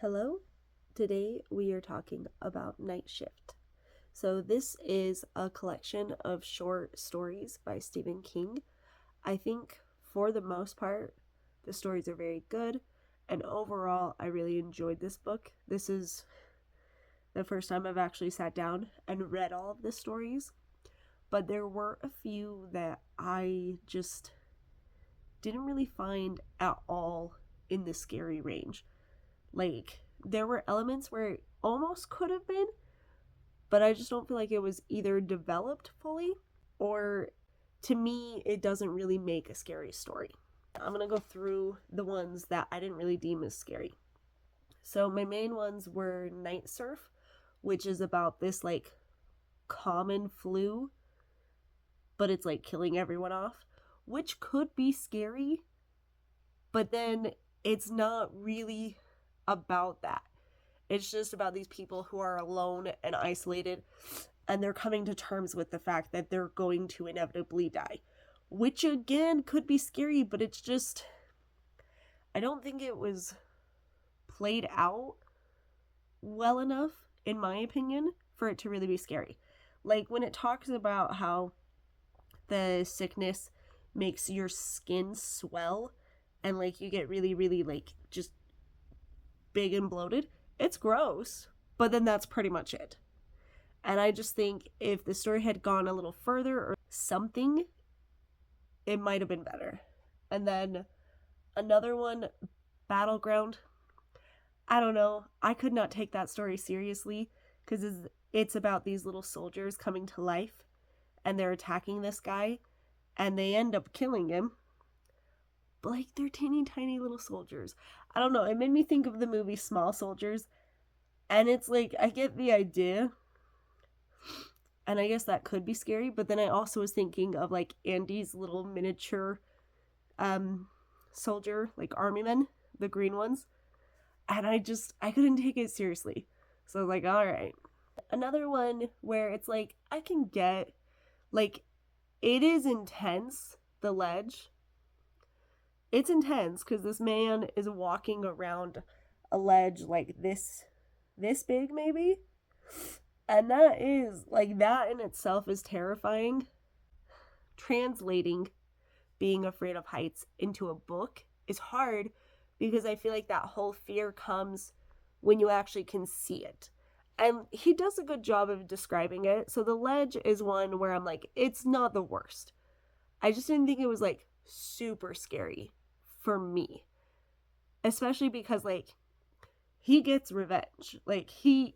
Hello, today we are talking about Night Shift. So, this is a collection of short stories by Stephen King. I think for the most part, the stories are very good, and overall, I really enjoyed this book. This is the first time I've actually sat down and read all of the stories, but there were a few that I just didn't really find at all in the scary range. Like, there were elements where it almost could have been, but I just don't feel like it was either developed fully or, to me, it doesn't really make a scary story. I'm going to go through the ones that I didn't really deem as scary. So my main ones were Night Surf, which is about this like common flu, but it's like killing everyone off, which could be scary, but then it's not really about that. It's just about these people who are alone and isolated, and they're coming to terms with the fact that they're going to inevitably die, which again could be scary, but it's just, I don't think it was played out well enough, in my opinion, for it to really be scary. Like when it talks about how the sickness makes your skin swell and like you get really, really like just big and bloated, it's gross, but then that's pretty much it. And I just think if the story had gone a little further or something, it might have been better. And then another one, Battleground. I don't know. I could not take that story seriously because it's about these little soldiers coming to life and they're attacking this guy and they end up killing him. But like, they're teeny tiny little soldiers. I don't know. It made me think of the movie Small Soldiers. And it's like, I get the idea. And I guess that could be scary. But then I also was thinking of like Andy's little miniature soldier, like army men, the green ones. And I couldn't take it seriously. So I was like, all right. Another one where it's like, I can get, like, it is intense, The Ledge. It's intense because this man is walking around a ledge like this big maybe. And that is, like, that in itself is terrifying. Translating being afraid of heights into a book is hard because I feel like that whole fear comes when you actually can see it. And he does a good job of describing it. So The Ledge is one where I'm like, it's not the worst. I just didn't think it was like super scary for me. Especially because like he gets revenge. Like he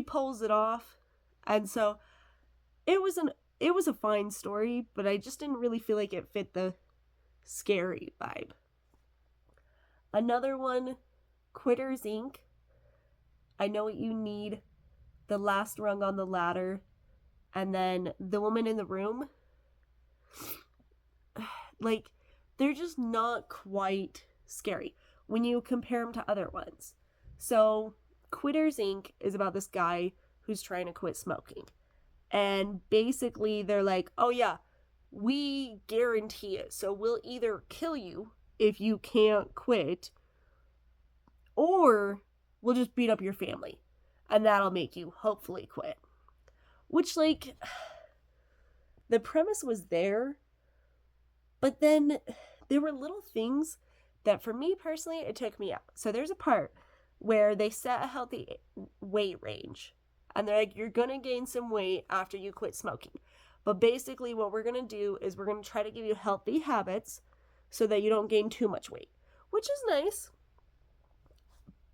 pulls it off. And so it was a fine story, but I just didn't really feel like it fit the scary vibe. Another one, Quitters Inc. I Know What You Need, The Last Rung on the Ladder, and then The Woman in the Room. Like, they're just not quite scary when you compare them to other ones. So, Quitters Inc. is about this guy who's trying to quit smoking. And basically, they're like, oh yeah, we guarantee it. So we'll either kill you if you can't quit, or we'll just beat up your family. And that'll make you hopefully quit. Which, like, the premise was there, but then there were little things that for me personally, it took me out. So there's a part where they set a healthy weight range. And they're like, you're going to gain some weight after you quit smoking. But basically what we're going to do is we're going to try to give you healthy habits so that you don't gain too much weight, which is nice.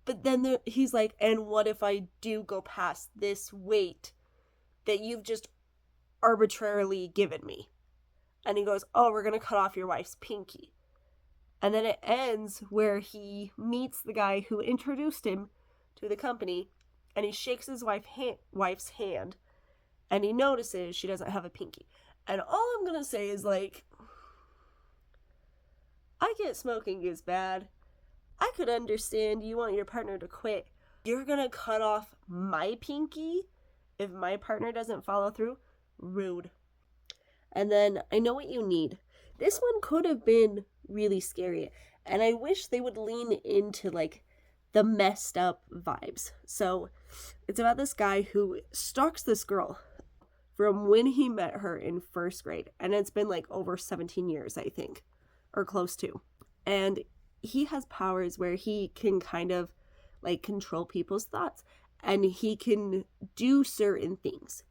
But then he's like, and what if I do go past this weight that you've just arbitrarily given me? And he goes, oh, we're going to cut off your wife's pinky. And then it ends where he meets the guy who introduced him to the company, and he shakes his wife's hand, and he notices she doesn't have a pinky. And all I'm going to say is, like, I get smoking is bad. I could understand you want your partner to quit. You're going to cut off my pinky if my partner doesn't follow through? Rude. And then I Know What You Need. This one could have been really scary. And I wish they would lean into, like, the messed up vibes. So it's about this guy who stalks this girl from when he met her in first grade. And it's been like over 17 years, I think, or close to. And he has powers where he can kind of like control people's thoughts, and he can do certain things.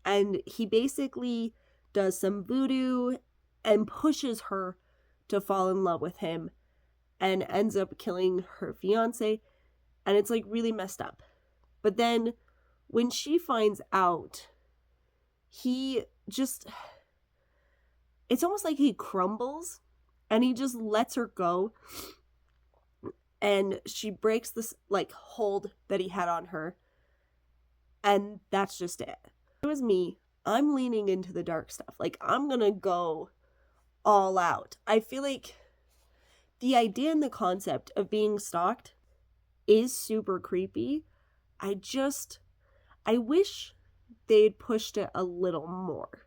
And he basically does some voodoo and pushes her to fall in love with him and ends up killing her fiance. And it's like really messed up. But then when she finds out, he just, it's almost like he crumbles and he just lets her go. And she breaks this like hold that he had on her. And that's just it. It was me. I'm leaning into the dark stuff. Like, I'm gonna go all out. I feel like the idea and the concept of being stalked is super creepy. I wish they'd pushed it a little more.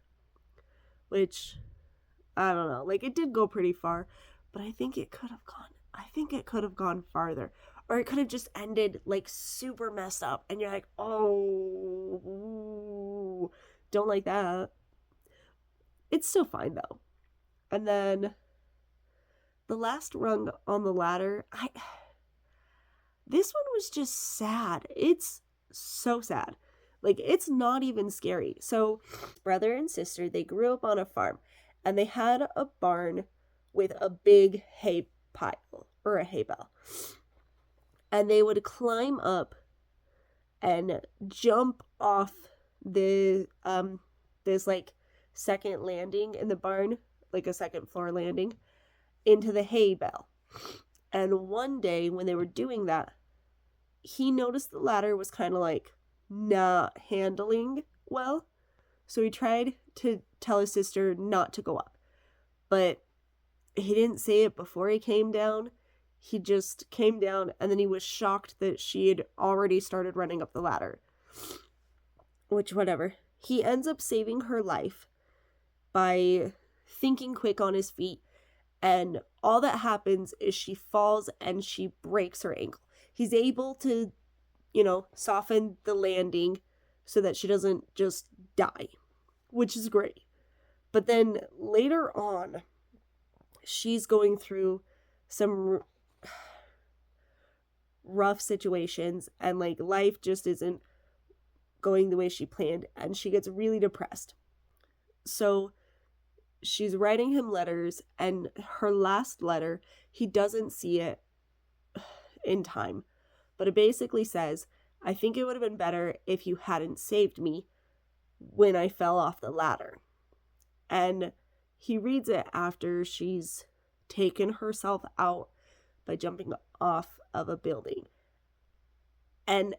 Which, I don't know. Like, it did go pretty far, but I think it could have gone farther. Or it could have just ended like super messed up and you're like, oh, don't like that. It's still fine though. And then the last rung on the ladder, this one was just sad. It's so sad. Like, it's not even scary. So brother and sister, they grew up on a farm and they had a barn with a big hay pile or a hay bale. And they would climb up and jump off the this like second landing in the barn, like a second floor landing, into the hay bale. And one day when they were doing that, he noticed the ladder was kind of like not handling well. So he tried to tell his sister not to go up. But he didn't say it before he came down. He just came down and then he was shocked that she had already started running up the ladder. Which, whatever. He ends up saving her life by thinking quick on his feet. And all that happens is she falls and she breaks her ankle. He's able to, soften the landing so that she doesn't just die, which is great. But then later on, she's going through some rough situations and like life just isn't going the way she planned and she gets really depressed. So she's writing him letters and her last letter, he doesn't see it in time, but it basically says, I think it would have been better if you hadn't saved me when I fell off the ladder. And he reads it after she's taken herself out by jumping off of a building. And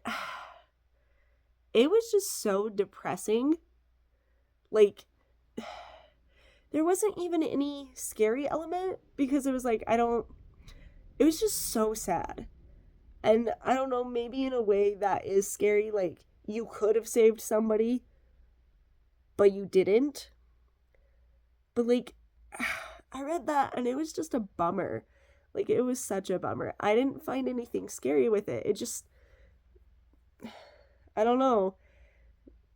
it was just so depressing. Like, there wasn't even any scary element because it was like, it was just so sad. And I don't know, maybe in a way that is scary, like you could have saved somebody, but you didn't. But like, I read that and it was just a bummer. Like, it was such a bummer. I didn't find anything scary with it. It just, I don't know.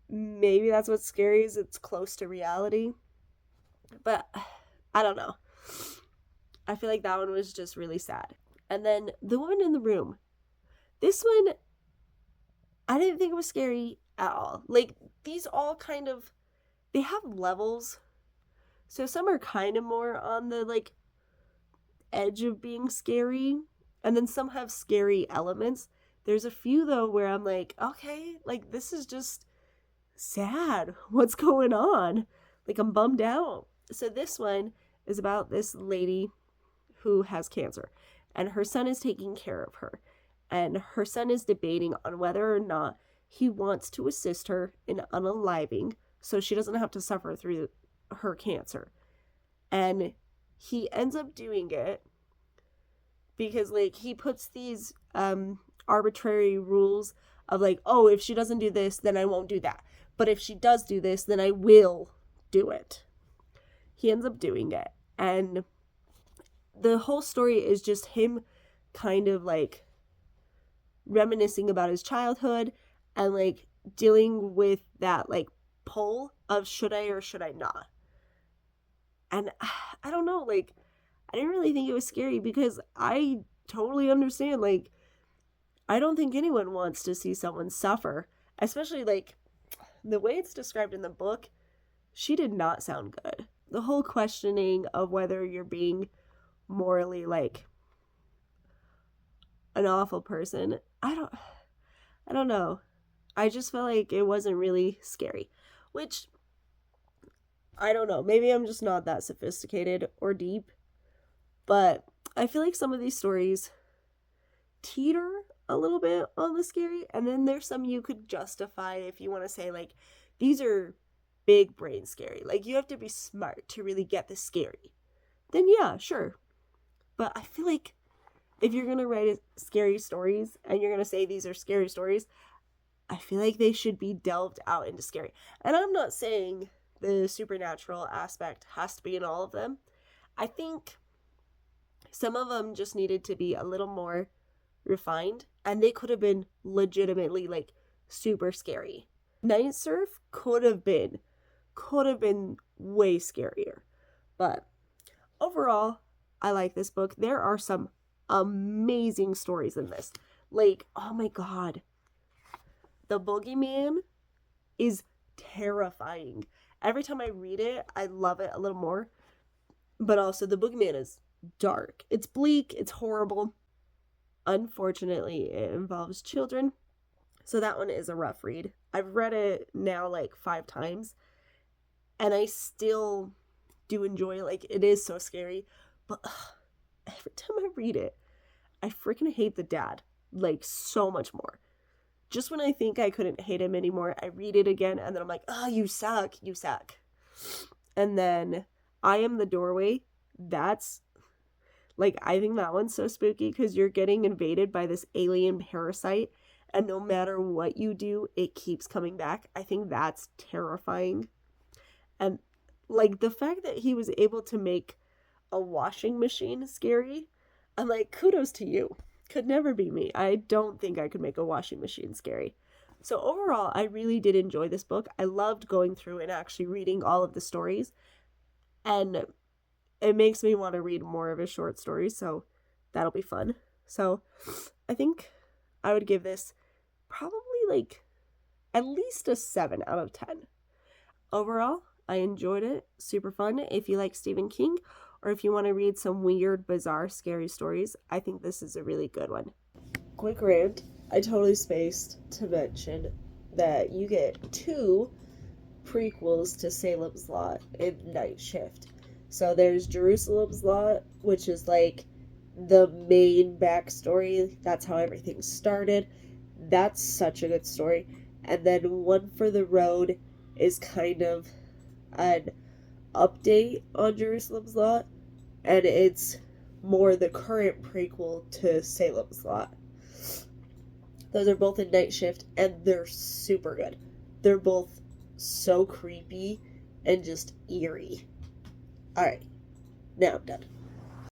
Maybe that's what's scary, is it's close to reality. But I don't know. I feel like that one was just really sad. And then The Woman in the Room. This one, I didn't think it was scary at all. Like, these all kind of, they have levels. So some are kind of more on the, like, edge of being scary. And then some have scary elements. There's a few, though, where I'm like, okay, like, this is just sad. What's going on? Like, I'm bummed out. So this one is about this lady who has cancer. And her son is taking care of her. And her son is debating on whether or not he wants to assist her in unaliving so she doesn't have to suffer through her cancer. And he ends up doing it because, like, he puts these arbitrary rules of, like, oh, if she doesn't do this, then I won't do that. But if she does do this, then I will do it. He ends up doing it. And the whole story is just him kind of like reminiscing about his childhood and like dealing with that like pull of should I or should I not. And I don't know, like I didn't really think it was scary because I totally understand, like I don't think anyone wants to see someone suffer, especially like the way it's described in the book. She did not sound good. The whole questioning of whether you're being morally like an awful person. I don't know. I just felt like it wasn't really scary, which I don't know. Maybe I'm just not that sophisticated or deep, but I feel like some of these stories teeter a little bit on the scary, and then there's some you could justify if you want to say like these are big brain scary. Like you have to be smart to really get the scary. Then yeah, sure. But I feel like if you're going to write scary stories and you're going to say these are scary stories, I feel like they should be delved out into scary. And I'm not saying the supernatural aspect has to be in all of them. I think some of them just needed to be a little more refined, and they could have been legitimately like super scary. Night Surf could have been way scarier. But overall, I like this book. There are some amazing stories in this. Like, oh my god. The Boogeyman is terrifying. Every time I read it, I love it a little more. But also, the Boogeyman is dark. It's bleak. It's horrible. Unfortunately, it involves children. So that one is a rough read. I've read it now like 5 times. And I still do enjoy it. Like, it is so scary. But every time I read it, I freaking hate the dad. Like, so much more. Just when I think I couldn't hate him anymore, I read it again, and then I'm like, oh, you suck. And then I Am the Doorway. That's, like, I think that one's so spooky because you're getting invaded by this alien parasite, and no matter what you do, it keeps coming back. I think that's terrifying. And, like, the fact that he was able to make a washing machine scary, I'm like, kudos to you. Could never be me. I don't think I could make a washing machine scary. So overall, I really did enjoy this book. I loved going through and actually reading all of the stories. And it makes me want to read more of his short stories, so that'll be fun. So I think I would give this probably like at least a 7 out of 10. Overall, I enjoyed it. Super fun. If you like Stephen King, or if you want to read some weird, bizarre, scary stories, I think this is a really good one. Quick rant. I totally spaced to mention that you get 2 prequels to Salem's Lot in Night Shift. So there's Jerusalem's Lot, which is like the main backstory. That's how everything started. That's such a good story. And then One for the Road is kind of an update on Jerusalem's Lot, and it's more the current prequel to Salem's Lot. Those are both in Night Shift, and they're super good. They're both so creepy and just eerie. Alright, now I'm done.